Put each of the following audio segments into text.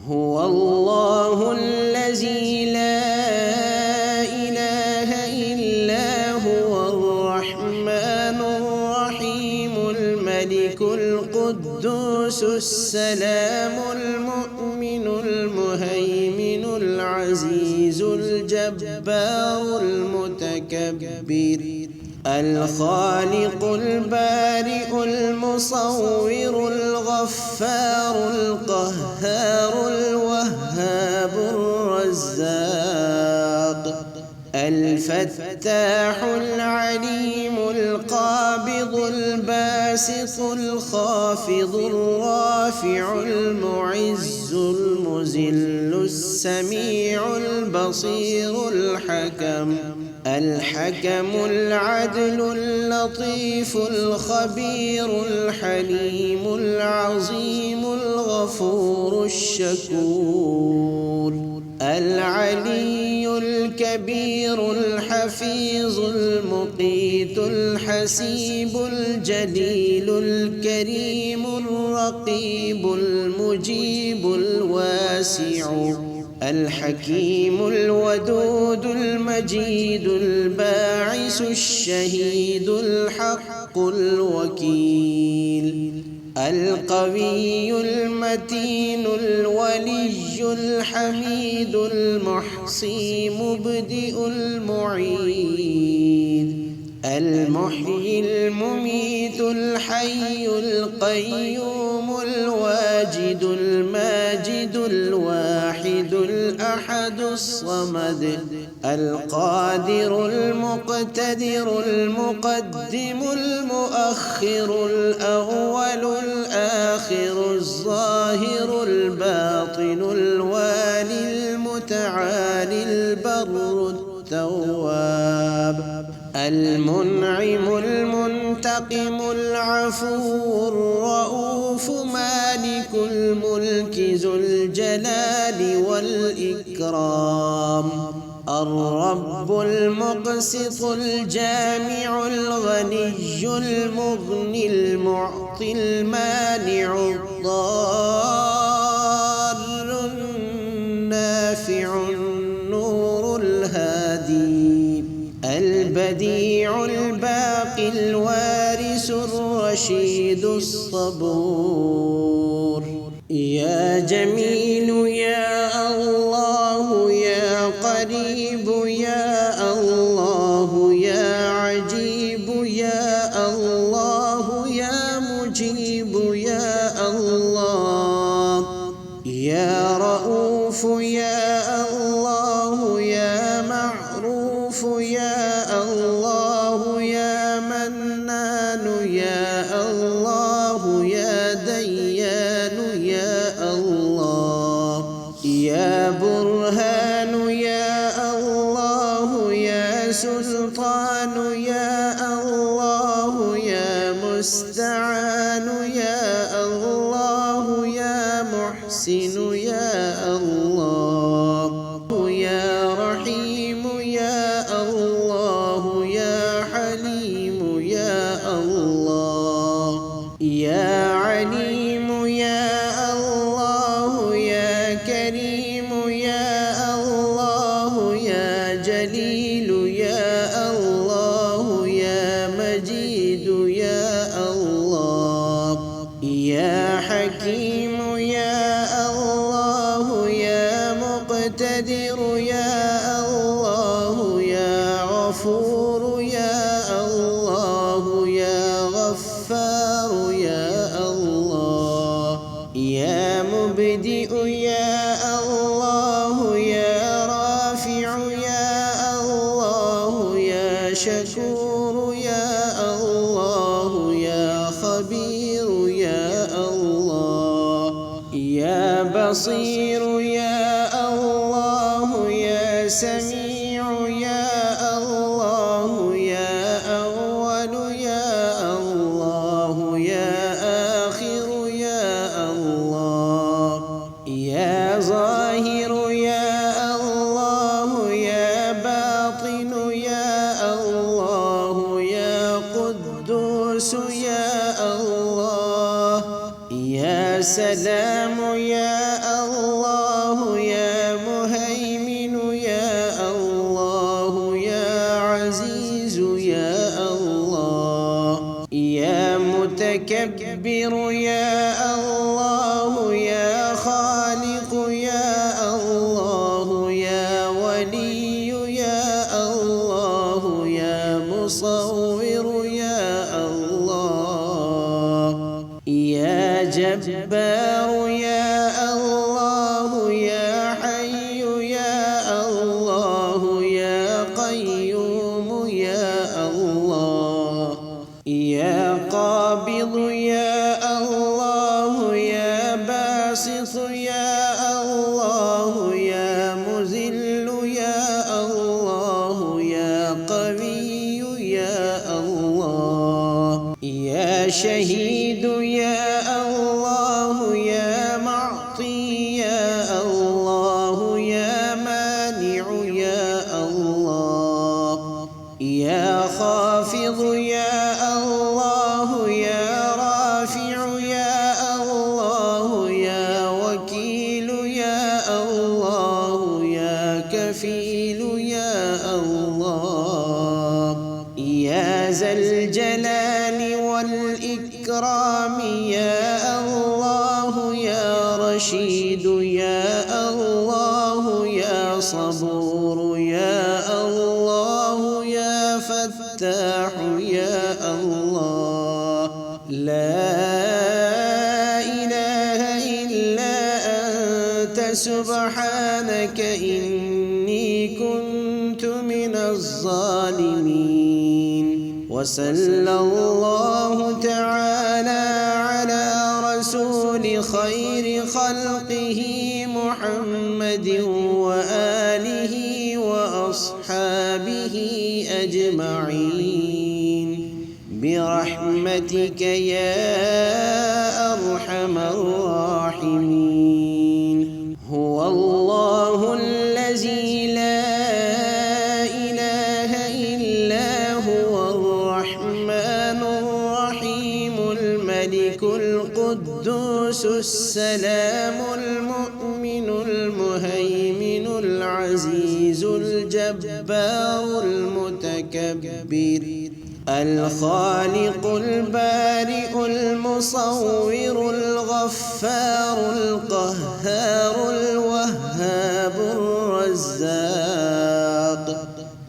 هو الله الذي لا إله إلا هو الرحمن الرحيم الملك القدوس السلام المؤمن المهيمن العزيز الجبار المتكبر الخالق البارئ المصور الغفار القهار الوهاب الرزاق الفتاح العليم القابض الباسط الخافض الرافع المعز المذل السميع البصير الحكم العدل اللطيف الخبير الحليم العظيم الغفور الشكور العلي الكبير الحفيظ المقيت الحسيب الجليل الكريم الرقيب المجيب الواسع الحكيم الودود المجيد الباعث الشهيد الحق الوكيل القوي المتين الولي الحميد المحصي مبدئ المعيد المحيي المميت الحي القيوم الواجد الماجد الواحد الأحد الصمد القادر المقتدر المقدم المؤخر الأول الآخر الظاهر الباطن الوالي المتعالي البر التواب المنعم المنتقم العفو الرؤوف مالك الملك ذو الجلال والإكرام الرب المقسط الجامع الغني المغني المعطي المانع الضار النافع النور الهادي البديع الباقي الوارث الرشيد الصبور يا جميل يا الله يا قريب يا الله يا عجيب يا الله يا مجيب يا الله يا رؤوف يا الله يا معروف يا الله يا منان يا الله يا ديان يا الله يا برهان يا الله يا سلطان يا الله يا مستعان يا الله يا محسن يا الله يا رحيم يا الله يا حليم يا الله يا عليم يا الله يا كريم يا الله يا جليل يا الله يا مجيد يا الله يا حكيم يا الله يا مقتدر يا الله يا غفور يا الله يا غفار يا الله يا مبدئ يا الله يا رافع يا الله يا شكور يا الله يا خبير يا الله يا بصير يا الله يا سميع يا الله يا أول يا الله يا آخر يا الله يا ظاهر يا الله يا باطن يا الله يا قدوس يا الله يا سلام يا الله متكبر يا الله يا خالق يا الله يا ولي يا الله يا مصور يا الله يا جبار يا الله يا حي يا الله يا قيوم يا الله يا قابض يا الله يا باسط يا الله يا مذل يا الله يا قوي يا الله يا شهيد يا الله يا معطي يا الله يا مانع يا الله يا خافض يا الله يا رافع يا الله يا وكيل يا الله يا كفيل يا الله يا ذا الجلال والإكرام يا الله يا رشيد يا الله يا صبور يا الله يا فتاح يا الله لا إله إلا أنت سبحانك إني كنت من الظالمين وصلى الله تعالى على رسول خير خلقه محمد وآله وأصحابه أجمعين برحمتك يا أرحم الراحمين هو الله الذي لا إله إلا هو الرحمن الرحيم الملك القدوس السلام المؤمن المهيمن العزيز الجبار المتكبر الخالق البارئ المصور الغفار القهار الوهاب الرزاق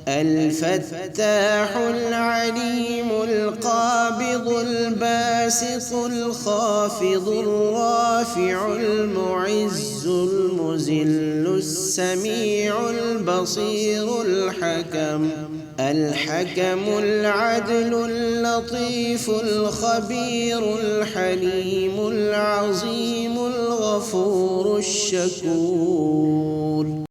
الفتاح العليم القابض الباسط الخافض الرافع المعز المذل السميع البصير الحكم العدل اللطيف الخبير الحليم العظيم الغفور الشكور